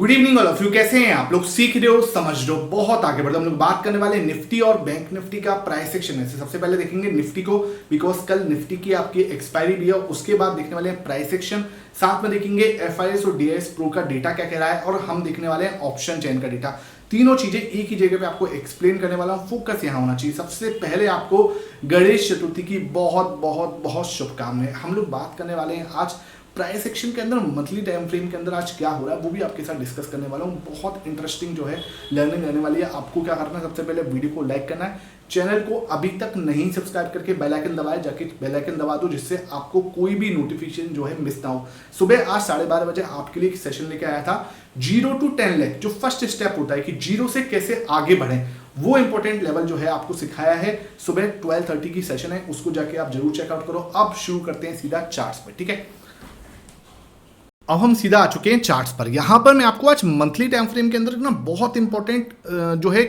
Good evening all of you. कैसे हैं आप लोग? सीख रहे हो, समझ रहे हो, बहुत आगे बढ़ रहे हो। हम लोग बात करने वाले निफ्टी और बैंक निफ्टी का प्राइस एक्शन है। सबसे पहले देखेंगे निफ्टी को, बिकॉज कल निफ्टी की आपकी एक्सपायरी भी है। उसके बाद देखने वाले हैं प्राइस एक्शन, साथ में देखेंगे एफआईएस और डीआईएस प्रो का डेटा क्या कह रहा है, और हम देखने वाले हैं ऑप्शन चेन का डेटा। तीनों चीजें एक ही जगह पे आपको एक्सप्लेन करने वाला हूं। फोकस यहां होना चाहिए। सबसे पहले आपको गणेश चतुर्थी की बहुत बहुत बहुत शुभकामनाएं। हम लोग बात करने वाले हैं आज प्राइस एक्शन के अंदर, मंथली टाइम फ्रेम के अंदर आज क्या हो रहा है वो भी आपके साथ डिस्कस करने वाला हूँ। बहुत इंटरेस्टिंग जो है लर्निंग रहने वाली है। आपको क्या करना है, सबसे पहले वीडियो को लाइक करना है, चैनल को अभी तक नहीं सब्सक्राइब करके बेल आइकन दबाए, जाके बेल आइकन दबा दो जिससे आपको कोई भी नोटिफिकेशन जो है मिस ना हो। सुबह आज 12:30 बजे आपके लिए एक सेशन लेके आया था, 0 to 10 लाख जो फर्स्ट स्टेप होता है कि जीरो से कैसे आगे बढ़े, वो इंपॉर्टेंट लेवल जो है आपको सिखाया है। सुबह 12:30 की सेशन है, उसको जाके आप जरूर चेकआउट करो। अब शुरू करते हैं सीधा चार्ट्स पे, ठीक है। अब हम सीधा आ चुके हैं चार्ट्स पर। यहां पर मैं आपको आज मंथली टाइम फ्रेम के अंदर ना बहुत इंपॉर्टेंट जो है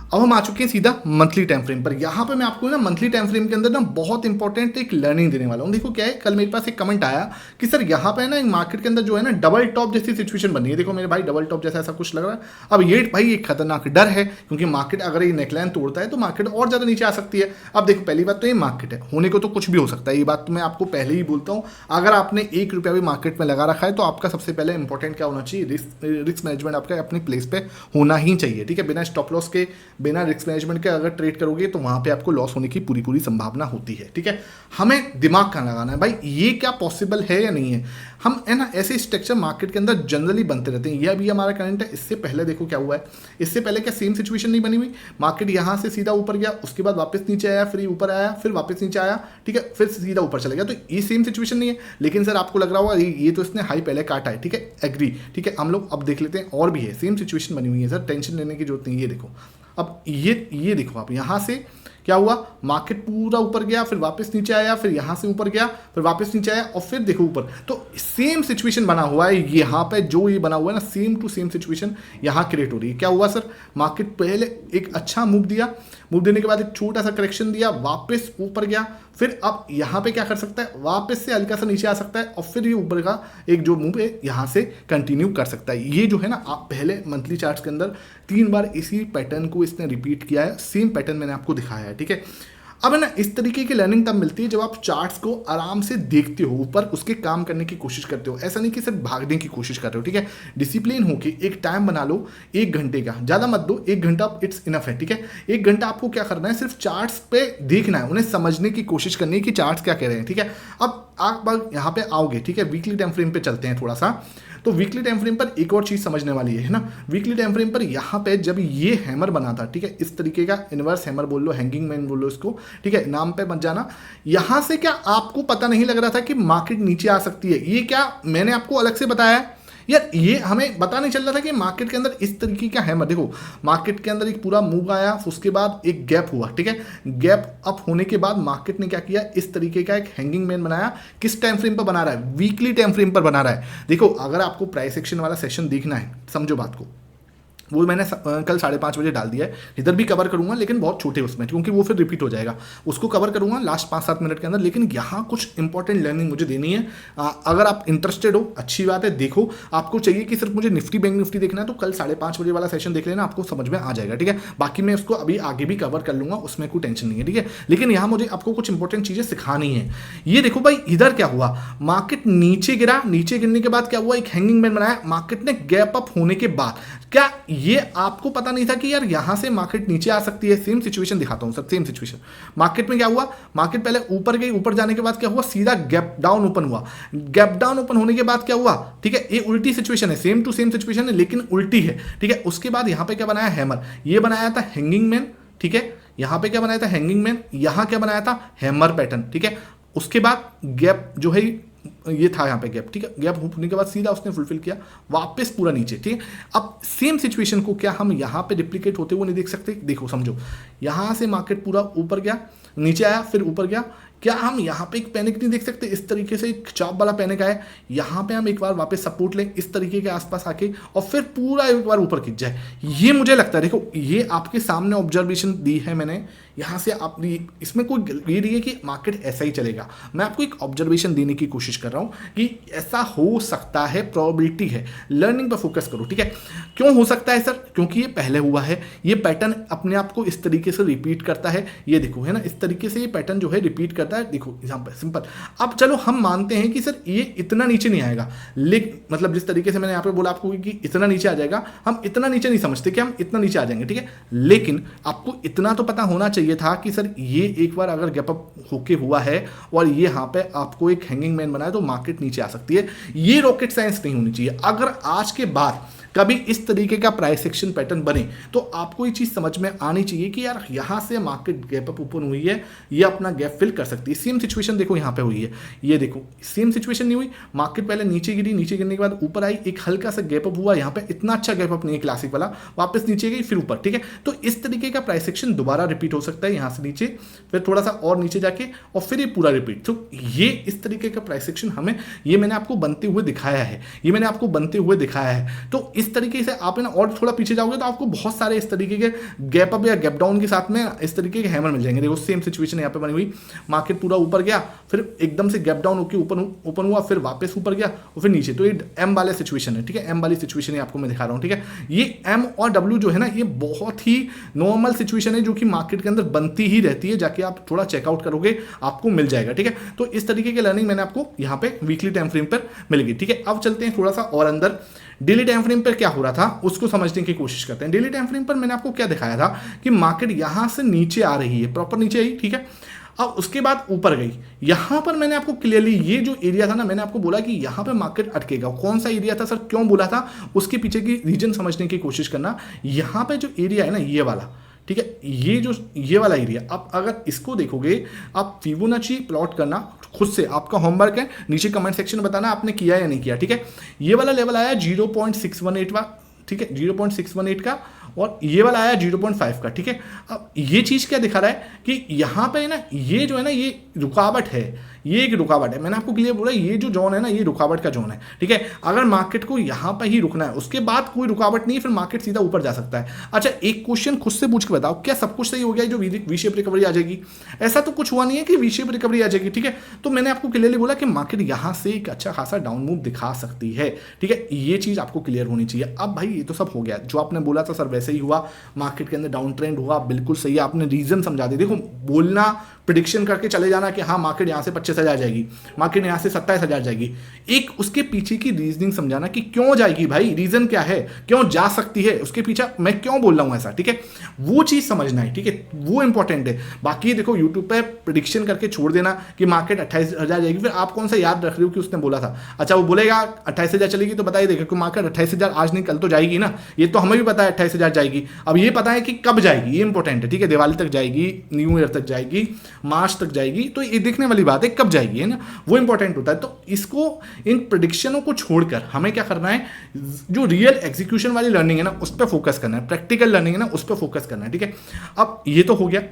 अब हम आ चुके हैं सीधा मंथली टाइम फ्रेम पर। यहां पर मैं आपको ना मंथली टाइम फ्रेम के अंदर ना बहुत इंपॉर्टेंट एक लर्निंग देने वाला हूं। देखो क्या है, कल मेरे पास एक कमेंट आया कि सर यहां पे ना एक मार्केट के अंदर जो है ना डबल टॉप जैसी सिचुएशन बनी है। देखो मेरे भाई डबल टॉप जैसा ऐसा कुछ लग रहा है। अब ये भाई एक खतरनाक डर है, क्योंकि मार्केट अगर ये नेकलाइन तोड़ता है तो मार्केट और ज्यादा नीचे आ सकती है। अब देखो पहली बात तो ये मार्केट है, होने को तो कुछ भी हो सकता है, ये बात तो मैं आपको पहले ही बोलता हूं। अगर आपने ₹1 भी मार्केट में लगा रखा है तो आपका सबसे पहले इंपॉर्टेंट क्या होना चाहिए, रिस्क मैनेजमेंट आपका अपनी प्लेस पे होना ही चाहिए, ठीक है। बिना स्टॉप लॉस के, बिना रिस्क मैनेजमेंट के अगर ट्रेड करोगे तो वहां पे आपको लॉस होने की पूरी संभावना होती है, ठीक है। हमें दिमाग कहाँ लगाना है भाई, ये क्या पॉसिबल है या नहीं है। हम है ना ऐसे स्ट्रक्चर मार्केट के अंदर जनरली बनते रहते हैं। ये अभी हमारा करंट है। इससे पहले देखो क्या हुआ है, इससे पहले क्या सेम सिचुएशन नहीं बनी हुई। मार्केट यहां से सीधा ऊपर गया, उसके बाद वापस नीचे आया, फिर ऊपर आया, फिर वापस नीचे आया, ठीक है, फिर सीधा ऊपर चला गया। तो ये सेम सिचुएशन नहीं है। लेकिन सर आपको लग रहा होगा ये तो इसने हाई पहले काटा है, ठीक है, एग्री, ठीक है। हम लोग अब देख लेते हैं, और भी है सेम सिचुएशन बनी हुई है सर, टेंशन लेने की जरूरत नहीं है। ये देखो, अब ये देखो आप, यहां से क्या हुआ, मार्केट पूरा ऊपर गया, फिर वापस नीचे आया, फिर यहां से ऊपर गया, फिर वापस नीचे आया, और फिर देखो ऊपर। तो सेम सिचुएशन बना हुआ है यहां पे, जो ये बना हुआ है ना, सेम टू सेम सिचुएशन यहां क्रिएट हो रही है। क्या हुआ सर, मार्केट पहले एक अच्छा मूव दिया, मूव देने के बाद एक छोटा सा करेक्शन दिया, वापस ऊपर गया, फिर अब यहां पे क्या कर सकता है, वापस से हल्का सा नीचे आ सकता है, और फिर ये ऊपर का एक जो मूव है यहां से कंटिन्यू कर सकता है। ये जो है ना, आप पहले मंथली चार्ट्स के अंदर 3 बार इसी पैटर्न को इसने रिपीट किया है। सेम पैटर्न मैंने आपको दिखाया है, ठीक है। अब है ना, इस तरीके की लर्निंग तब मिलती है जब आप चार्ट्स को आराम से देखते हो, ऊपर उसके काम करने की कोशिश करते हो। ऐसा नहीं कि सिर्फ भागने की कोशिश कर रहे हो, ठीक है। डिसिप्लिन होके एक टाइम बना लो, 1 घंटे का, ज़्यादा मत दो, 1 घंटा इट्स इनफ है, ठीक है। 1 घंटा आपको क्या करना है, सिर्फ चार्ट्स पे देखना है, उन्हें समझने की कोशिश करनी है कि चार्ट्स क्या कह रहे हैं, ठीक है। अब आप यहाँ पे आओगे, ठीक है, वीकली टाइम फ्रेम पे चलते हैं थोड़ा सा। तो वीकली टाइम फ्रेम पर एक और चीज समझने वाली है ना। वीकली टाइम फ्रेम पर यहाँ पे जब ये हैमर बना था, ठीक है, इस तरीके का इनवर्स हैमर बोल लो, हैंगिंग मैन बोल लो इसको, ठीक है, नाम पे मत जाना। यहां से क्या आपको पता नहीं लग रहा था कि मार्केट नीचे आ सकती है? ये क्या मैंने आपको अलग से बताया है यार, ये हमें पता नहीं चल रहा था कि मार्केट के अंदर इस तरीके का हैमर। देखो मार्केट के अंदर एक पूरा मूव आया, उसके बाद एक गैप हुआ, ठीक है। गैप अप होने के बाद मार्केट ने क्या किया, इस तरीके का एक हैंगिंग मैन बनाया। किस टाइम फ्रेम पर बना रहा है, वीकली टाइम फ्रेम पर बना रहा है। देखो अगर आपको प्राइस एक्शन वाला सेशन देखना है, समझो बात को, वो मैंने कल 5:30 बजे डाल दिया है। इधर भी कवर करूंगा लेकिन बहुत छोटे उसमें, क्योंकि वो फिर रिपीट हो जाएगा। उसको कवर करूंगा लास्ट 5-7 मिनट के अंदर। लेकिन यहाँ कुछ इंपॉर्टेंट लर्निंग मुझे देनी है। अगर आप इंटरेस्टेड हो, अच्छी बात है, देखो। आपको चाहिए कि सिर्फ मुझे निफ्टी बैंक निफ्टी देखना है तो कल 5:30 बजे वाला सेशन देख लेना, आपको समझ में आ जाएगा, ठीक है। बाकी मैं उसको अभी आगे भी कवर कर लूंगा, उसमें कोई टेंशन नहीं है, ठीक है। लेकिन यहाँ मुझे आपको कुछ इंपॉर्टेंट चीजें सिखानी है। ये देखो भाई, इधर क्या हुआ, मार्केट नीचे गिरा, नीचे गिरने के बाद क्या हुआ, एक हैंगिंग मैन बनाया। मार्केट ने गैप अप होने के बाद क्या ये आपको पता नहीं था कि यार यहां से मार्केट नीचे आ सकती है? सेम सिचुएशन दिखाता हूं सर, सेम सिचुएशन। मार्केट में क्या हुआ, मार्केट पहले ऊपर गई, ऊपर जाने के बाद क्या हुआ, सीधा गैप डाउन ओपन हुआ। गैप डाउन ओपन होने के बाद क्या हुआ, ठीक है, ये उल्टी सिचुएशन है, सेम टू सेम सिचुएशन है लेकिन उल्टी है, ठीक है। उसके बाद यहां पे क्या बनाया, हैमर, ये बनाया था हैंगिंग मैन, ठीक है। यहां पे क्या बनाया था, हैंगिंग मैन, यहां क्या बनाया था, हैमर पैटर्न, ठीक है। उसके बाद गैप जो है ये था यहाँ पे गैप, ठीक है। गैप होने के बाद सीधा उसने फुलफिल किया, वापस पूरा नीचे, ठीक है। अब सेम सिचुएशन को क्या हम यहाँ पे रिप्लिकेट होते हुए नहीं देख सकते? देखो समझो, यहाँ से मार्केट पूरा ऊपर गया, नीचे आया, फिर ऊपर गया। क्या हम यहाँ पे एक पैनिक नहीं देख सकते? इस तरीके से एक चाप वाला पैनिक आया, यहाँ पे हम एक बार वापस सपोर्ट लें इस तरीके के आसपास आके, और फिर पूरा एक बार ऊपर खिंच जाए। ये मुझे लगता है, देखो ये आपके सामने ऑब्जर्वेशन दी है मैंने, यहाँ से आप इसमें कोई ये नहीं है कि मार्केट ऐसा ही चलेगा, मैं आपको एक ऑब्जर्वेशन देने की कोशिश कर रहा हूँ कि ऐसा हो सकता है, प्रोबेबिलिटी है, लर्निंग पर फोकस करो, ठीक है। क्यों हो सकता है सर? क्योंकि ये पहले हुआ है, ये पैटर्न अपने आप को इस तरीके से रिपीट करता है, ये देखो है ना, इस तरीके से ये पैटर्न जो है रिपीट करता है, देखो यहाँ पर सिंपल। अब चलो हम मानते हैं कि सर ये इतना नीचे नहीं आएगा, लेकिन मतलब जिस तरीके से मैंने यहाँ पे बोला आपको कि इतना नीचे आ जाएगा, हम इतना नीचे नहीं समझते कि हम इतना नीचे आ जाएंगे, ठीक है। लेकिन आपको इतना तो पता होना चाहिए था कि सर ये एक बार अगर गैप अप होके हुआ है और ये यहाँ पे आपको एक हैंगिंग मैन बनाए तो मार्केट नीचे आ सकती है। ये रॉकेट साइंस नहीं होनी चाहिए। अगर आज के बाद कभी इस तरीके का प्राइस एक्शन पैटर्न बने तो आपको ये चीज़ समझ में आनी चाहिए कि यार यहाँ से मार्केट गैप अप ओपन हुई है, ये अपना गैप फिल कर सकती है। सेम सिचुएशन देखो यहाँ पे हुई है, ये देखो सेम सिचुएशन नहीं हुई, मार्केट पहले नीचे गिरी, नीचे गिरने के बाद ऊपर आई, एक हल्का सा गैप अप हुआ, यहाँ पे इतना अच्छा गैप अप नहीं है क्लासिक वाला, वापस नीचे गई फिर ऊपर, ठीक है। तो इस तरीके का प्राइस एक्शन दोबारा रिपीट हो सकता है, यहाँ से नीचे फिर थोड़ा सा और नीचे जाके और फिर ये पूरा रिपीट। तो ये इस तरीके का प्राइस एक्शन हमें, ये मैंने आपको बनते हुए दिखाया है, ये मैंने आपको बनते हुए दिखाया है। तो इस तरीके से आप ना और थोड़ा पीछे जाओगे तो आपको बहुत सारे इस तरीके के गैप अप या गैप डाउन के साथ में इस तरीके के हैमर मिल जाएंगे। देखो सेम सिचुएशन यहाँ पे बनी हुई, मार्केट पूरा ऊपर गया, फिर एकदम से गैप डाउन होकर ऊपर ओपन हुआ, फिर वापस ऊपर गया और फिर नीचे। तो ये एम वाले सिचुएशन है, ठीक है, एम वाली सिचुएशन आपको मैं दिखा रहा हूँ, ठीक है। ये एम और डब्ल्यू जो है ना, ये बहुत ही नॉर्मल सिचुएशन है जो कि मार्केट के अंदर बनती ही रहती है, जाके आप थोड़ा चेकआउट करोगे आपको मिल जाएगा, ठीक है। तो इस तरीके की लर्निंग मैंने आपको यहाँ पे वीकली टाइम फ्रेम पर मिलेगी, ठीक है। अब चलते हैं थोड़ा सा और अंदर, डेली टाइम फ्रेम पर क्या हो रहा था उसको समझने की कोशिश करते हैं। डेली टाइम फ्रेम पर मैंने आपको क्या दिखाया था कि मार्केट यहां से नीचे आ रही है, प्रॉपर नीचे आई, ठीक है। अब उसके बाद ऊपर गई, यहां पर मैंने आपको क्लियरली ये जो एरिया था ना, मैंने आपको बोला कि यहां पे मार्केट अटकेगा। कौन सा एरिया था सर, क्यों बोला था, उसके पीछे की रीजन समझने की कोशिश करना। यहां पे जो एरिया है ना, ये वाला, ठीक है, ये वाला एरिया, आप अगर इसको देखोगे, आप फिबोनाची प्लॉट करना खुद से, आपका होमवर्क है, नीचे कमेंट सेक्शन में बताना आपने किया या नहीं किया, ठीक है। ये वाला लेवल आया 0.618 का, ठीक है, 0.618 का, और ये वाला आया 0.5 का, ठीक है। अब ये चीज़ क्या दिखा रहा है कि यहाँ पे ना, ये जो है ना, ये रुकावट है, ये एक रुकावट है। मैंने आपको क्लियर बोला, ये जो जोन है ना, ये रुकावट का जोन है, ठीक है। अगर मार्केट को यहाँ पे ही रुकना है, उसके बाद कोई रुकावट नहीं है, फिर मार्केट सीधा ऊपर जा सकता है। अच्छा, एक क्वेश्चन खुद से पूछ के बताओ, क्या सब कुछ सही हो गया जो वी शेप रिकवरी आ जाएगी? ऐसा तो कुछ हुआ नहीं है कि वी शेप रिकवरी आ जाएगी, ठीक है। तो मैंने आपको क्लियरली बोला कि मार्केट यहाँ से एक अच्छा खासा डाउन मूव दिखा सकती है, ठीक है। ये चीज़ आपको क्लियर होनी चाहिए। अब भाई ये तो सब हो गया, जो आपने बोला था सर वैसे ही हुआ, मार्केट के अंदर डाउन ट्रेंड हुआ, बिल्कुल सही है, आपने रीजन समझा दिया। देखो, बोलना, प्रिडिक्शन करके चले जाना कि हाँ मार्केट यहाँ से 25,000 जाएगी, मार्केट यहाँ से 27,000 जाएगी, एक उसके पीछे की रीजनिंग समझाना कि क्यों जाएगी भाई, रीजन क्या है, क्यों जा सकती है, उसके पीछे मैं क्यों बोल रहा हूँ ऐसा, ठीक है। वो चीज़ समझना है, ठीक है, वो इंपॉर्टेंट है। बाकी देखो यूट्यूब पे प्रिडिक्शन करके छोड़ देना कि मार्केट 28,000 जाएगी, फिर आप कौन सा याद रख रहे हो कि उसने बोला था। अच्छा, वो बोलेगा 28,000 चलेगी तो बताइए, देखो कि मार्केट 28,000 आज नहीं कल तो जाएगी ना, ये तो हमें भी पता है 28,000 जाएगी। अब ये पता है कि कब जाएगी, ये इंपॉर्टेंट है, ठीक है। दिवाली तक जाएगी, न्यू ईयर तक जाएगी, मार्च तक जाएगी, तो ये देखने वाली बात है कब जाएगी, है ना, वो इंपॉर्टेंट होता है। तो इसको, इन प्रेडिक्शनों को छोड़कर हमें क्या करना है, जो रियल एग्जीक्यूशन वाली लर्निंग है ना, उस पर फोकस करना है, प्रैक्टिकल लर्निंग है ना, उस पर फोकस करना है, ठीक है। अब ये तो हो गया।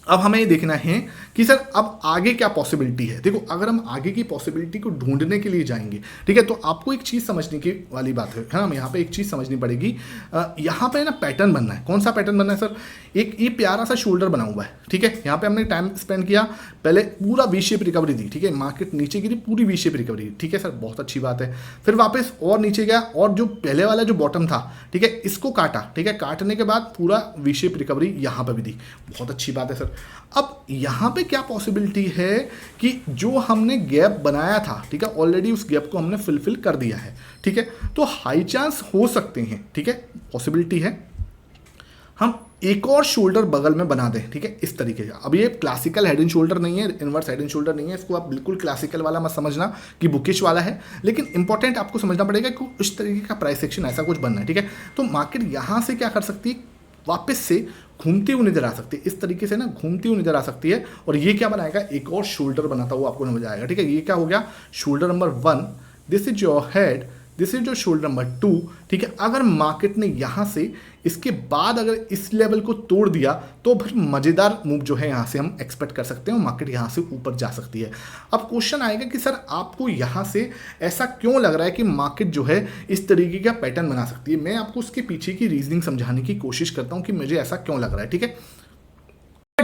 अब हमें ये देखना है कि सर अब आगे क्या पॉसिबिलिटी है। देखो, अगर हम आगे की पॉसिबिलिटी को ढूंढने के लिए जाएंगे, ठीक है, तो आपको एक चीज़ समझने की वाली बात है ना, यहाँ पे एक चीज़ समझनी पड़ेगी। यहाँ पे ना पैटर्न बनना है। कौन सा पैटर्न बनना है सर? एक ये प्यारा सा शोल्डर बना हुआ है, ठीक है। यहाँ पे हमने टाइम स्पेंड किया, पहले पूरा वी शेप रिकवरी दी, ठीक है, मार्केट नीचे गिरी, पूरी वी शेप रिकवरी, ठीक है सर, बहुत अच्छी बात है। फिर वापस और नीचे गया, और जो पहले वाला जो बॉटम था, ठीक है, इसको काटा, ठीक है, काटने के बाद पूरा वी शेप रिकवरी यहाँ पर भी दी, बहुत अच्छी बात है सर। अब यहाँ पे क्या पॉसिबिलिटी है कि जो हमने गैप बनाया था, ठीक है, ऑलरेडी उस गैप को हमने फिलफिल कर दिया है, ठीक है। तो हाई चांस हो सकते हैं, ठीक है, पॉसिबिलिटी है हम एक और शोल्डर बगल में बना दें, ठीक है, इस तरीके का। अब ये क्लासिकल हेड एंड शोल्डर नहीं है, इनवर्स हेड एंड शोल्डर नहीं है, इसको आप बिल्कुल क्लासिकल वाला मत समझना कि बुकिश वाला है, लेकिन इंपॉर्टेंट आपको समझना पड़ेगा कि उस तरीके का प्राइस एक्शन ऐसा कुछ बनना है, ठीक है। तो मार्केट यहाँ से क्या कर सकती है, वापस से घूमती हुई नजर आ सकती है, इस तरीके से ना घूमती हुई नजर आ सकती है, और ये क्या बनाएगा, एक और शोल्डर बनाता हुआ आपको नजर आएगा, ठीक है। ये क्या हो गया, shoulder number 1, this is your head, this is your shoulder number 2, ठीक है। अगर मार्केट ने यहाँ से इसके बाद अगर इस लेवल को तोड़ दिया तो फिर मज़ेदार मूव जो है यहाँ से हम एक्सपेक्ट कर सकते हैं, मार्केट यहाँ से ऊपर जा सकती है। अब क्वेश्चन आएगा कि सर आपको यहाँ से ऐसा क्यों लग रहा है कि मार्केट जो है इस तरीके का पैटर्न बना सकती है। मैं आपको उसके पीछे की रीजनिंग समझाने की कोशिश करता हूँ कि मुझे ऐसा क्यों लग रहा है, ठीक है।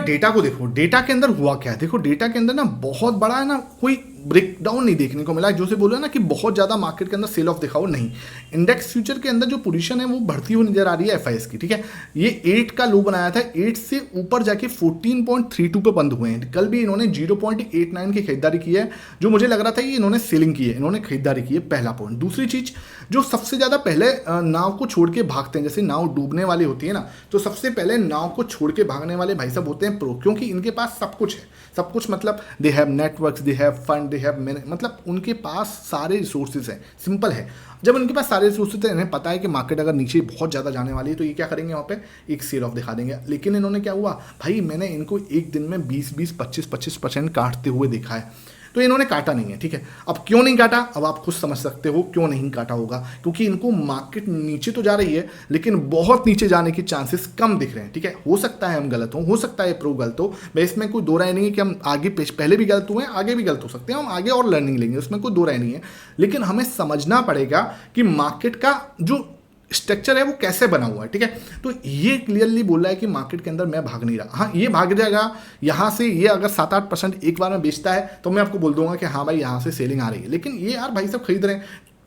डेटा को देखो, डेटा के अंदर हुआ क्या है, देखो डेटा के अंदर ना बहुत बड़ा है ना कोई ब्रेकडाउन नहीं देखने को मिला, जो से बोला ना कि बहुत ज़्यादा मार्केट के अंदर सेल ऑफ दिखाओ, नहीं। इंडेक्स फ्यूचर के अंदर जो पोजीशन है वो बढ़ती हुई नजर आ रही है एफआईएस की, ठीक है। ये 8 का लो बनाया था, 8 से ऊपर जाके 14.32 पे बंद हुए हैं। कल भी इन्होंने 0.89 की खरीदारी की है, जो मुझे लग रहा था कि इन्होंने सेलिंग की है, इन्होंने खरीदारी की है, पहला पॉइंट। दूसरी चीज, जो सबसे ज़्यादा पहले नाव को छोड़ के भागते हैं, जैसे नाव डूबने वाली होती है ना, तो सबसे पहले नाव को छोड़ के भागने वाले भाई साहब होते हैं प्रो, क्योंकि इनके पास सब कुछ है, सब कुछ मतलब they have networks, they have fund, they have मतलब उनके पास सारे रिसोर्सेज हैं। सिंपल है, जब उनके पास सारे रिसोर्सेज हैं, इन्हें पता है कि मार्केट अगर नीचे बहुत ज़्यादा जाने वाली है तो ये क्या करेंगे, वहाँ पे एक सेल ऑफ दिखा देंगे। लेकिन इन्होंने क्या हुआ भाई, मैंने इनको एक दिन में 20-20, 25-25% काटते हुए देखा है, तो इन्होंने काटा नहीं है, ठीक है। अब क्यों नहीं काटा, अब आप खुद समझ सकते हो क्यों नहीं काटा होगा, क्योंकि इनको मार्केट नीचे तो जा रही है लेकिन बहुत नीचे जाने की चांसेस कम दिख रहे हैं, ठीक है। हो सकता है हम गलत हो सकता है प्रो गलत हो, मैं इसमें कोई दो राय नहीं है कि हम आगे पहले भी गलत हुए हैं, आगे भी गलत हो सकते हैं, हम आगे और लर्निंग लेंगे, उसमें कोई दो राय नहीं है। लेकिन हमें समझना पड़ेगा कि मार्केट का जो स्ट्रक्चर है वो कैसे बना हुआ है, ठीक है। तो ये क्लियरली बोल रहा है कि मार्केट के अंदर मैं भाग नहीं रहा। हाँ, ये भाग जाएगा यहाँ से, ये अगर 7-8% एक बार में बेचता है तो मैं आपको बोल दूंगा कि हाँ भाई यहाँ से सेलिंग आ रही है। लेकिन ये यार भाई सब खरीद रहे हैं,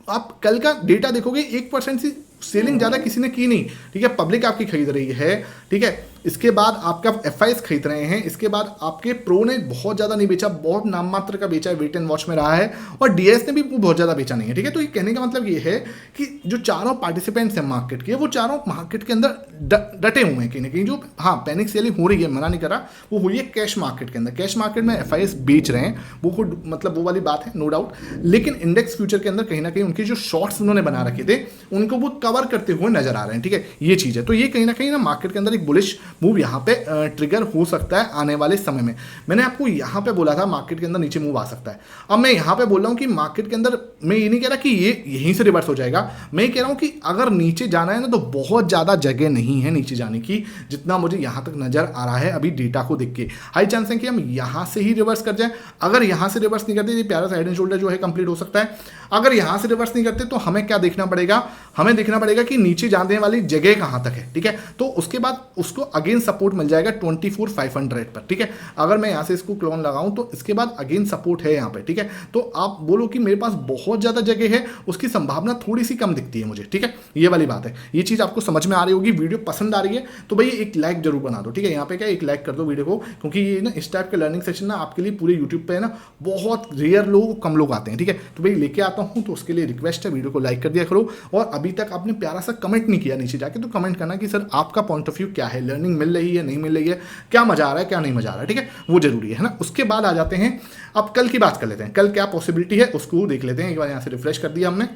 आप कल का डेटा देखोगे 1% से सेलिंग ज़्यादा किसी ने की नहीं, ठीक है। पब्लिक आपकी खरीद रही है, ठीक है। इसके बाद आपका एफआईएस खरीद रहे हैं, इसके बाद आपके प्रो ने बहुत ज़्यादा नहीं बेचा, बहुत नाम मात्र का बेचा है, वेट एंड वॉच में रहा है, और डीएस ने भी बहुत ज़्यादा बेचा नहीं है, ठीक है। तो ये कहने का मतलब ये है कि जो चारों पार्टिसिपेंट्स हैं मार्केट के, वो चारों मार्केट के अंदर डटे हुए हैं कहीं ना कहीं। जो हाँ पैनिक सेलिंग हो रही है, मना नहीं कर रहा, वो हुई है कैश मार्केट के अंदर, कैश मार्केट में एफआईएस बेच रहे हैं, वो खुद मतलब वो वाली बात है, नो डाउट। लेकिन इंडेक्स फ्यूचर के अंदर कहीं ना कहीं उनके जो शॉर्ट्स उन्होंने बना रखे थे उनको वो कवर करते हुए नजर आ रहे हैं, ठीक है। ये चीज़ है, तो ये कहीं ना मार्केट के अंदर एक बुलिश मूव यहाँ पे ट्रिगर हो सकता है आने वाले समय में। मैंने आपको यहाँ पे बोला था मार्केट के अंदर नीचे मूव आ सकता है, अब मैं यहाँ पे बोल रहा हूँ कि मार्केट के अंदर मैं ये नहीं कह रहा कि ये यहीं से रिवर्स हो जाएगा, मैं कह रहा हूँ कि अगर नीचे जाना है ना तो बहुत ज़्यादा जगह नहीं है नीचे जाने की, जितना मुझे यहाँ तक नजर आ रहा है अभी डेटा को देख के। हाई चांस है कि हम यहाँ से ही रिवर्स कर जाए, अगर यहाँ से रिवर्स नहीं करते, ये प्यारा सा हेड एंड शोल्डर जो है कंप्लीट हो सकता है। अगर यहाँ से रिवर्स नहीं करते तो हमें क्या देखना पड़ेगा, हमें देखना पड़ेगा कि नीचे जाने वाली जगह कहाँ तक है, ठीक है। तो उसके बाद उसको अगेन सपोर्ट मिल जाएगा 24,500 पर, ठीक है। अगर मैं यहाँ से इसको क्लोन लगाऊं तो इसके बाद अगेन सपोर्ट है यहाँ पे, ठीक है। तो आप बोलो कि मेरे पास बहुत ज़्यादा जगह है, उसकी संभावना थोड़ी सी कम दिखती है मुझे, ठीक है। ये वाली बात है, ये चीज़ आपको समझ में आ रही होगी। वीडियो पसंद आ रही है तो भाई एक लाइक जरूर बना दो, ठीक है। यहाँ पे क्या एक लाइक कर दो वीडियो को, क्योंकि ये ना इस टाइप के लर्निंग सेशन ना आपके लिए पूरे यूट्यूब पे है ना बहुत रेयर लोग, कम लोग आते हैं, ठीक है। तो भाई लेके आता हूँ, तो उसके लिए रिक्वेस्ट है वीडियो को लाइक कर दिया करो। और अभी तक आपने प्यारा सा कमेंट नहीं किया नीचे जाके, तो कमेंट करना कि सर आपका पॉइंट ऑफ व्यू क्या है, लर्निंग मिल रही है नहीं मिल रही है, क्या मजा आ रहा है क्या नहीं मजा आ रहा है, ठीक है, वो जरूरी है ना। उसके बाद आ जाते हैं, अब कल की बात कर लेते हैं, कल क्या पॉसिबिलिटी है उसको देख लेते हैं। एक बार यहाँ से रिफ्रेश कर दिया हमने,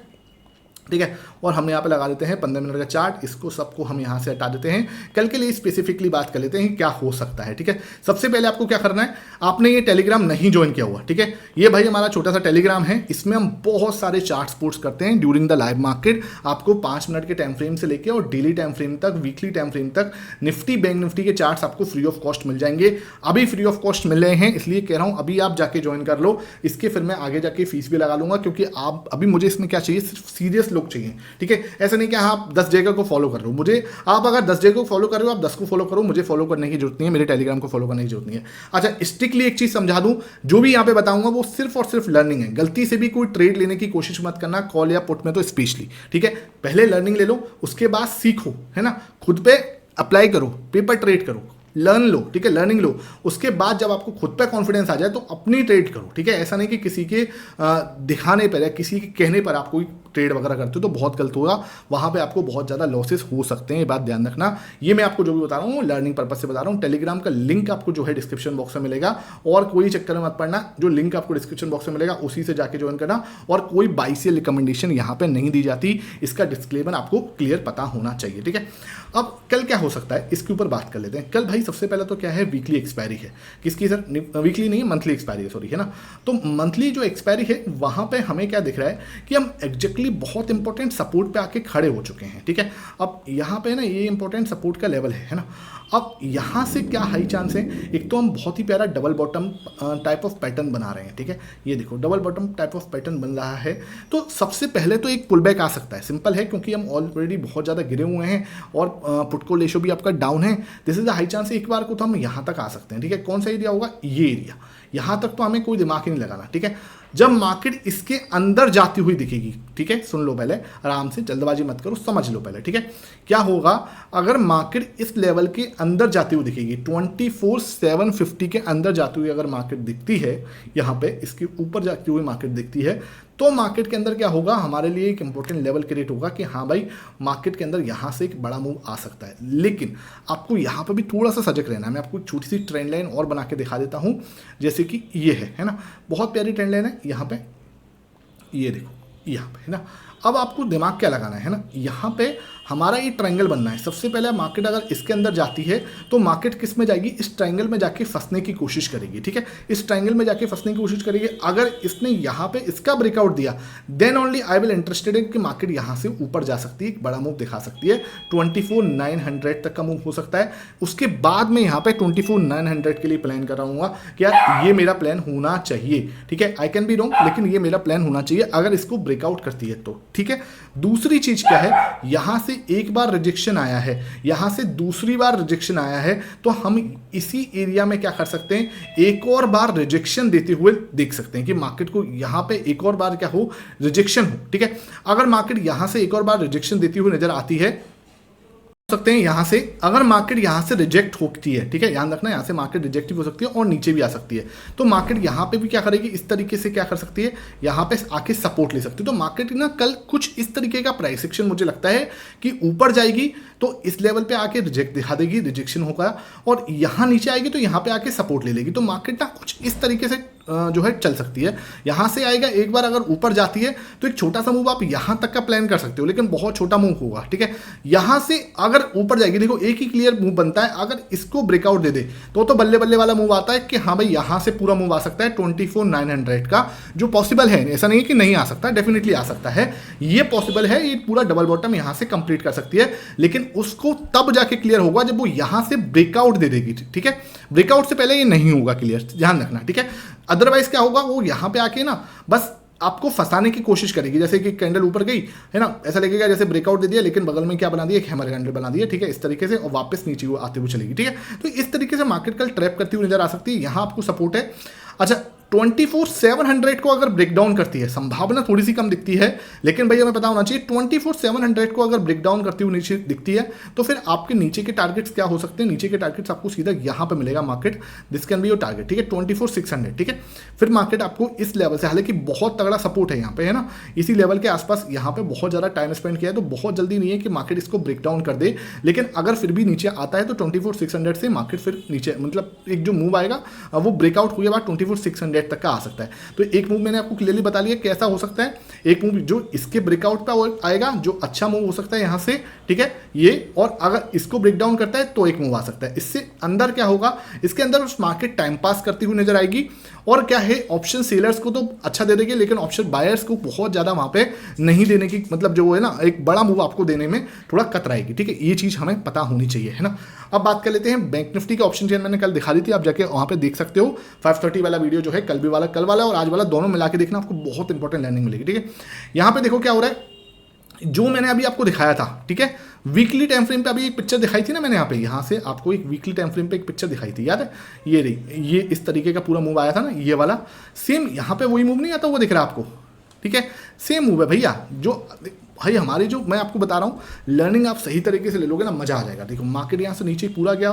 ठीक है। और हम यहाँ पे लगा देते हैं 15 मिनट का चार्ट, इसको सबको हम यहाँ से हटा देते हैं। कल के लिए स्पेसिफिकली बात कर लेते हैं क्या हो सकता है, ठीक है। सबसे पहले आपको क्या करना है, आपने ये टेलीग्राम नहीं ज्वाइन किया हुआ, ठीक है। ये भाई हमारा छोटा सा टेलीग्राम है, इसमें हम बहुत सारे चार्ट स्पोर्ट्स करते हैं ड्यूरिंग द लाइव मार्केट। आपको 5 मिनट के टाइम फ्रेम से लेकर और डेली टाइम फ्रेम तक, वीकली टाइम फ्रेम तक निफ्टी बैंक निफ्टी के चार्ट्स आपको फ्री ऑफ कॉस्ट मिल जाएंगे। अभी फ्री ऑफ कॉस्ट मिल रहे हैं, इसलिए कह रहा हूँ अभी आप जाके ज्वाइन कर लो। इसके फिर मैं आगे जाके फीस भी लगा लूंगा, क्योंकि आप अभी मुझे इसमें क्या चाहिए, सिर्फ सीरियस लोग चाहिए, ठीक है। ऐसा नहीं कि आप 10 जगह को फॉलो कर रहे हो, मुझे आप अगर 10 जगह को फॉलो कर रहे हो, आप 10 को फॉलो करो, मुझे फॉलो करने की जरूरत नहीं है, मेरे टेलीग्राम को फॉलो करने की जरूरत नहीं है। अच्छा, स्ट्रिक्टली एक चीज समझा दूं, जो भी यहां पे बताऊंगा वो सिर्फ और सिर्फ लर्निंग है, गलती से भी कोई ट्रेड लेने की कोशिश मत करना, कॉल या पुट में तो स्पेशली, ठीक है। पहले लर्निंग ले लो, उसके बाद सीखो, है ना, खुद पे अप्लाई करो, पेपर ट्रेड करो, लर्न लो, ठीक है, लर्निंग लो। उसके बाद जब आपको खुद पे कॉन्फिडेंस आ जाए तो अपनी ट्रेड करो, ठीक है। ऐसा नहीं कि किसी के दिखाने पर या किसी के कहने पर आप कोई ट्रेड वगैरह करते हो तो बहुत गलत होगा, वहाँ पे आपको बहुत ज़्यादा लॉसेस हो सकते हैं, ये बात ध्यान रखना। ये मैं आपको जो भी बता रहा हूँ लर्निंग पर्पज से बता रहा हूँ। टेलीग्राम का लिंक आपको जो है डिस्क्रिप्शन बॉक्स में मिलेगा, और कोई चक्कर में मत पड़ना, जो लिंक आपको डिस्क्रिप्शन बॉक्स में मिलेगा उसी से जाके ज्वाइन करना। और कोई बाई सेल रिकमेंडेशन यहाँ पे नहीं दी जाती, इसका डिस्क्लेमर आपको क्लियर पता होना चाहिए, ठीक है। अब कल क्या हो सकता है इसके ऊपर बात कर लेते हैं। कल भाई सबसे पहले तो क्या है, वीकली एक्सपायरी है, किसकी सर, वीकली नहीं है, मंथली एक्सपायरी है, सॉरी, है ना। तो मंथली जो एक्सपायरी है वहाँ पे हमें क्या दिख रहा है कि हम एग्जैक्टली लिए बहुत इंपॉर्टेंट सपोर्ट पे आके खड़े हो चुके हैं, ठीक है। अब यहाँ पे ना ये इंपॉर्टेंट सपोर्ट का लेवल है ना। अब यहाँ से क्या हाई चांस है, एक तो हम बहुत ही प्यारा double bottom type of pattern बना रहे हैं, ठीक है। ये देखो double bottom type of pattern बन रहा है, तो सबसे पहले तो एक पुल बैक आ सकता है, सिंपल है, क्योंकि हम ऑलरेडी बहुत ज़्यादा गिरे हुए हैं और पुट कॉल रेशो भी आपका डाउन है। This is the high chance, एक बार को तो हम यहाँ तक आ सकते हैं, ठीक है। कौन सा एरिया होगा, ये एरिया, यहाँ तक तो हमें कोई दिमाग ही नहीं लगाना, ठीक है। जब मार्केट इसके अंदर जाती हुई दिखेगी, ठीक है, सुन लो पहले आराम से, जल्दबाजी मत करो, समझ लो पहले, ठीक है। क्या होगा अगर मार्केट इस लेवल के अंदर जाती हुई दिखेगी, 24,750 के अंदर जाती हुई अगर मार्केट दिखती है, यहाँ पे इसके ऊपर जाती हुई मार्केट दिखती है, तो मार्केट के अंदर क्या होगा, हमारे लिए एक इंपॉर्टेंट लेवल क्रिएट होगा कि हाँ भाई मार्केट के अंदर यहाँ से एक बड़ा मूव आ सकता है। लेकिन आपको यहाँ पर भी थोड़ा सा सजग रहना है। मैं आपको एक छोटी सी ट्रेंड लाइन और बना के दिखा देता हूँ, जैसे कि ये है ना, बहुत प्यारी ट्रेंड लाइन है यहाँ पे, ये देखो यहाँ पे है ना। अब आपको दिमाग क्या लगाना है ना, यहाँ पे हमारा ये ट्रायंगल बनना है। सबसे पहले मार्केट अगर इसके अंदर जाती है तो मार्केट किस में जाएगी, इस ट्रायंगल में जाके फंसने की कोशिश करेगी, ठीक है। इस ट्रायंगल में जाके फंसने की कोशिश करेगी। अगर इसने यहाँ पे इसका ब्रेकआउट दिया, then only I will interested in कि मार्केट यहाँ से ऊपर जा सकती है, एक बड़ा मूव दिखा सकती है, 24,900 तक का मूव हो सकता है। उसके बाद में यहाँ पे 24,900 के लिए प्लान कर रहा हूँ कि यार ये मेरा प्लान होना चाहिए, ठीक है। आई कैन बी रॉन्ग, लेकिन ये मेरा प्लान होना चाहिए अगर इसको ब्रेकआउट करती है तो, ठीक है। दूसरी चीज क्या है, यहां से एक बार रिजेक्शन आया है, यहां से दूसरी बार रिजेक्शन आया है, तो हम इसी एरिया में क्या कर सकते हैं, एक और बार रिजेक्शन देते हुए देख सकते हैं कि मार्केट को यहां पे एक और बार क्या हो, रिजेक्शन हो, ठीक है। अगर मार्केट यहां से एक और बार रिजेक्शन देती हुई नजर आती है, सकते हैं यहां से, अगर मार्केट यहां से रिजेक्ट होती है, ठीक है, ध्यान रखना यहां से मार्केट रिजेक्ट हो सकती है और नीचे भी आ सकती है, तो मार्केट यहां पे भी क्या करेगी, इस तरीके से क्या कर सकती है, यहां पे आके सपोर्ट ले सकती है। तो मार्केट ना कल कुछ इस तरीके का प्राइस एक्शन मुझे लगता है कि ऊपर जाएगी तो इस लेवल पे आके रिजेक्ट दिखा देगी, रिजेक्शन होगा, और यहां नीचे आएगी तो यहां पे आके सपोर्ट ले लेगी। तो मार्केट ना कुछ इस तरीके से जो है चल सकती है। यहां से आएगा, एक बार अगर ऊपर जाती है तो एक छोटा सा मूव आप यहां तक का प्लान कर सकते हो, लेकिन बहुत छोटा मूव होगा, ठीक है। यहां से अगर ऊपर जाएगी, देखो एक ही क्लियर मूव बनता है, अगर इसको ब्रेकआउट दे दे तो बल्ले बल्ले वाला मूव आता है कि हाँ भाई यहां से पूरा मूव आ सकता है 24,900 का, जो पॉसिबल है, ऐसा नहीं है कि नहीं आ सकता, डेफिनेटली आ सकता है, ये पॉसिबल है। ये पूरा डबल बॉटम यहां से कंप्लीट कर सकती है, लेकिन उसको तब जाके क्लियर होगा जब वो यहां से ब्रेकआउट दे देगी, ठीक है। ब्रेकआउट से पहले ये नहीं होगा क्लियर, ध्यान रखना, ठीक है। अदरवाइज क्या होगा, वो यहां पे आके ना बस आपको फंसाने की कोशिश करेगी, जैसे कि कैंडल ऊपर गई है ना, ऐसा लगेगा जैसे ब्रेकआउट दे दिया, लेकिन बगल में क्या बना दिया, एक हैमर कैंडल बना दिया, ठीक है, इस तरीके से, और वापस नीचे वो आते हुए चलेगी, ठीक है। तो इस तरीके से मार्केट कल ट्रैप करती हुई नजर आ सकती है। यहां आपको सपोर्ट है। अच्छा, 24,700 को अगर ब्रेक डाउन करती है, संभावना थोड़ी सी कम दिखती है, लेकिन भैया हमें पता होना चाहिए 24,700 को अगर ब्रेक डाउन करती हुई नीचे दिखती है तो फिर आपके नीचे के टारगेट्स क्या हो सकते हैं, नीचे के टारगेट्स आपको सीधा यहां पे मिलेगा market, this can be your target, ठीक है, 24,600, ठीक है। फिर मार्केट आपको इस लेवल से, हालांकि बहुत तगड़ा सपोर्ट है यहाँ पे, है ना, इसी लेवल के आसपास यहाँ पे बहुत ज़्यादा टाइम स्पेंड किया है, तो बहुत जल्दी नहीं है कि मार्केट इसको ब्रेक डाउन कर दे, लेकिन अगर फिर भी नीचे आता है तो 24,600 से मार्केट फिर नीचे, मतलब एक जो मूव आएगा वो ब्रेकआउट हुए बाद 24,600 तक का आ सकता है। तो एक मूव मैंने आपको क्लियरली बता लिया कैसा हो सकता है, एक मूव जो इसके ब्रेकआउट पे आएगा, जो अच्छा मूव हो सकता है यहां से, ठीक है, ये, और अगर इसको ब्रेक डाउन करता है तो एक मूव आ सकता है। इससे अंदर क्या होगा, इसके अंदर उस मार्केट टाइम पास करती हुई नजर आएगी, और क्या है, ऑप्शन सेलर्स को तो अच्छा दे देगी, लेकिन ऑप्शन बायर्स को बहुत ज्यादा वहां पे नहीं देने की, मतलब जो है ना, एक बड़ा मूव आपको देने में थोड़ा कतराएगी, ठीक है, ये चीज हमें पता होनी चाहिए, है ना। अब बात कर लेते हैं बैंक निफ्टी के ऑप्शन चेन, मैंने कल दिखा दी थी, आप जाके वहां पे देख सकते हो, 5:30 वाला वीडियो जो है, कल भी वाला, कल वाला और आज वाला दोनों मिला के देखना, आपको बहुत इंपॉर्टेंट लर्निंग मिलेगी, ठीक है। यहाँ पे देखो क्या हो रहा है, जो मैंने अभी आपको दिखाया था, ठीक है, वीकली टाइम फ्रेम पे अभी एक पिक्चर दिखाई थी ना मैंने, यहाँ से आपको एक वीकली टाइम फ्रेम पे एक पिक्चर दिखाई थी, याद है, ये रही, ये इस तरीके का पूरा मूव आया था ना, ये वाला सेम यहाँ पे वही मूव नहीं आता, वो दिख रहा है आपको, ठीक है, सेम मूव है भैया। जो भाई हमारी, जो मैं आपको बता रहा हूँ, लर्निंग आप सही तरीके से ले लोगे ना, मजा आ जाएगा। देखो मार्केट यहाँ से नीचे पूरा गया,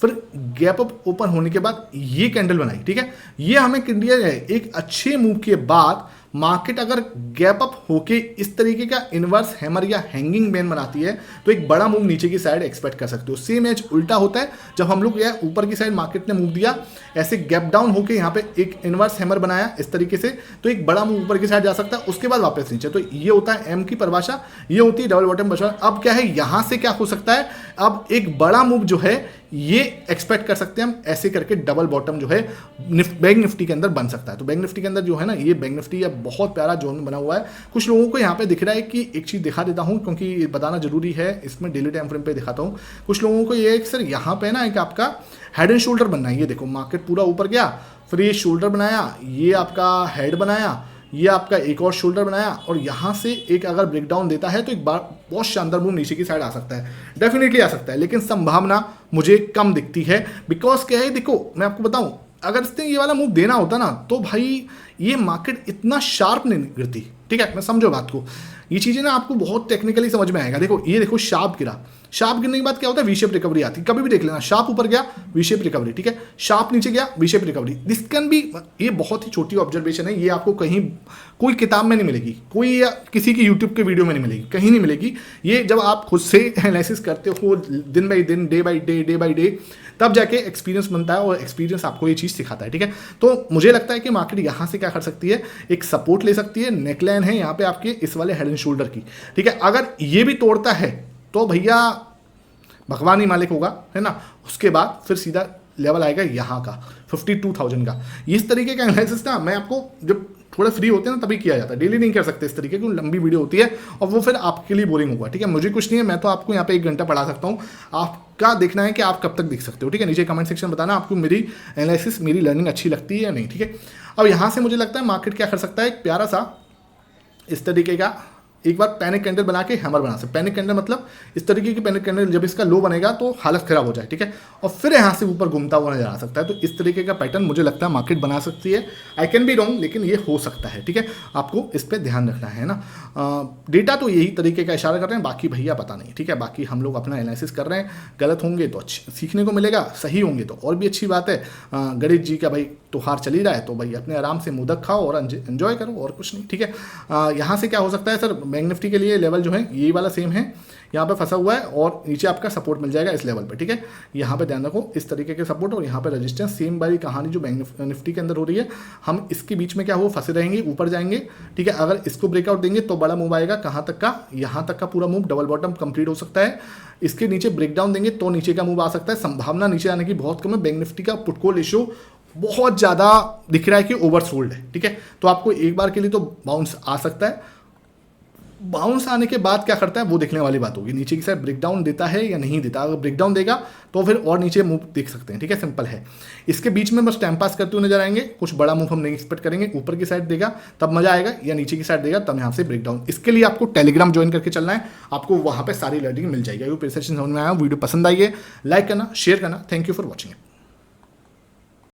फिर गैप अप ओपन होने के बाद ये कैंडल बनाई, ठीक है, ये हमें क्लियर है, एक अच्छे मूव के बाद मार्केट अगर गैप अप होके इस तरीके का इनवर्स हैमर या हैंगिंग मैन बनाती है तो एक बड़ा मूव नीचे की साइड एक्सपेक्ट कर सकते हो। सेम एज उल्टा होता है, जब हम लोग यह ऊपर की साइड मार्केट ने मूव दिया, ऐसे गैप डाउन होके यहाँ पे एक इनवर्स हैमर बनाया इस तरीके से, तो एक बड़ा मूव ऊपर की साइड जा सकता है, उसके बाद वापस नीचे। तो ये होता है एम की परिभाषा, ये होती है डबल बॉटम परिभाषा। अब क्या है, यहाँ से क्या हो सकता है, अब एक बड़ा मूव जो है ये एक्सपेक्ट कर सकते हैं हम, ऐसे करके डबल बॉटम जो है बैंक निफ्टी के अंदर बन सकता है। तो बैंक निफ्टी के अंदर जो है ना, ये बैंक निफ्टी अब बहुत प्यारा जोन बना हुआ है। कुछ लोगों को यहाँ पे दिख रहा है कि एक चीज़ दिखा देता हूँ क्योंकि बताना जरूरी है, इसमें डेली टाइम फ्रेम पे दिखाता हूँ। कुछ लोगों को ये है कि सर यहाँ पे ना एक आपका हेड एंड शोल्डर बनना है। ये देखो मार्केट पूरा ऊपर गया, फिर ये शोल्डर बनाया, ये आपका हेड बनाया, ये आपका एक और शोल्डर बनाया, और यहाँ से एक अगर ब्रेकडाउन देता है तो एक बार बहुत शानदार मूव नीचे की साइड आ सकता है, डेफिनेटली आ सकता है, लेकिन संभावना मुझे कम दिखती है। बिकॉज क्या है, देखो मैं आपको बताऊं, अगर इसने ये वाला मूव देना होता ना तो भाई ये मार्केट इतना शार्प नहीं गिरती। ठीक है, मैं समझो बात को, ये चीज़ें ना आपको बहुत टेक्निकली समझ में आएगा। देखो ये देखो शार्प गिरा, शार्प गिरने के बाद क्या होता है, वी शेप रिकवरी आती है। कभी भी देख लेना, शार्प ऊपर गया वी शेप रिकवरी, ठीक है, शार्प नीचे गया V shape recovery. This can be, ये बहुत ही छोटी ऑब्जर्वेशन है, ये आपको कहीं कोई किताब में नहीं मिलेगी, कोई या किसी की यूट्यूब के वीडियो में नहीं मिलेगी, कहीं नहीं मिलेगी। ये जब आप खुद से एनालिसिस करते हो दिन बाई दिन, डे बाई डे, तब जाके एक्सपीरियंस बनता है, और एक्सपीरियंस आपको ये चीज़ सिखाता है। ठीक है, तो मुझे लगता है कि मार्केट यहाँ से क्या कर सकती है, एक सपोर्ट ले सकती है। नेकलाइन है यहाँ पे आपके इस वाले हेड एंड शोल्डर की। ठीक है, अगर ये भी तोड़ता है तो भैया भगवान ही मालिक होगा, है ना। उसके बाद फिर सीधा लेवल आएगा यहाँ का 52,000 का। इस तरीके का एनालिसिस ना मैं आपको जब थोड़ा फ्री होते हैं ना तभी किया जाता है, डेली नहीं कर सकते इस तरीके की, लंबी वीडियो होती है और वो फिर आपके लिए बोरिंग होगा। ठीक है, मुझे कुछ नहीं है, मैं तो आपको यहाँ पे 1 घंटा पढ़ा सकता हूँ, आपका देखना है कि आप कब तक देख सकते हो। ठीक है, नीचे कमेंट सेक्शन बताना आपको मेरी एनालिसिस, मेरी लर्निंग अच्छी लगती है या नहीं। ठीक है, अब यहाँ से मुझे लगता है मार्केट क्या कर सकता है, एक प्यारा सा इस तरीके का एक बार पैनिक कैंडल बना के हैमर बना सकते। पैनिक कैंडल मतलब इस तरीके की पैनिक कैंडल, जब इसका लो बनेगा तो हालत खराब हो जाए। ठीक है, और फिर यहाँ से ऊपर घूमता हुआ नजर आ सकता है। तो इस तरीके का पैटर्न मुझे लगता है मार्केट बना सकती है। आई कैन बी रॉन्ग, लेकिन ये हो सकता है। ठीक है, आपको इस पर ध्यान रखना है ना। डेटा तो यही तरीके का इशारा कर रहे हैं, बाकी भैया पता नहीं। ठीक है, बाकी हम लोग अपना एनालिसिस कर रहे हैं, गलत होंगे तो सीखने को मिलेगा, सही होंगे तो और भी अच्छी बात है। गणेश जी का भाई त्योहार चल ही रहा है, तो भाई अपने आराम से मोदक खाओ और एंजॉय करो, और कुछ नहीं। ठीक है, यहाँ से क्या हो सकता है सर, बैंक निफ्टी के लिए लेवल जो है ये वाला सेम है, यहाँ पे फंसा हुआ है, और नीचे आपका सपोर्ट मिल जाएगा इस लेवल पे। ठीक है, यहाँ पे ध्यान रखो इस तरीके के सपोर्ट, और यहाँ पे रेजिस्टेंस, सेम वाली कहानी जो बैंक निफ्टी के अंदर हो रही है। हम इसके बीच में क्या हो, फंसे रहेंगे, ऊपर जाएंगे। ठीक है, अगर इसको ब्रेकआउट देंगे तो बड़ा मूव आएगा, कहाँ तक का, यहाँ तक का पूरा मूव, डबल बॉटम कंप्लीट हो सकता है। इसके नीचे ब्रेकडाउन देंगे तो नीचे का मूव आ सकता है, संभावना नीचे आने की बहुत कम है। बैंक निफ्टी का पुट कॉल रेशियो बहुत ज़्यादा दिख रहा है कि ओवरसोल्ड है। ठीक है, तो आपको एक बार के लिए तो बाउंस आ सकता है, बाउंस आने के बाद क्या करता है वो देखने वाली बात होगी, नीचे की साइड ब्रेकडाउन देता है या नहीं देता। अगर ब्रेकडाउन देगा तो फिर और नीचे मूव देख सकते हैं। ठीक है, सिंपल है। इसके बीच में बस टाइम पास करते हुए नजर आएंगे, कुछ बड़ा मूव हम नहीं एक्सपेक्ट करेंगे। ऊपर की साइड देगा तब मजा आएगा, या नीचे की साइड देगा तब यहाँ से ब्रेकडाउन। इसके लिए आपको टेलीग्राम ज्वाइन करके चलना है, आपको वहाँ पर सारी लर्निंग मिल जाएगी। वो प्रिसेशन समझ में आया, वीडियो पसंद आई है, लाइक करना, शेयर करना। Thank you for watching.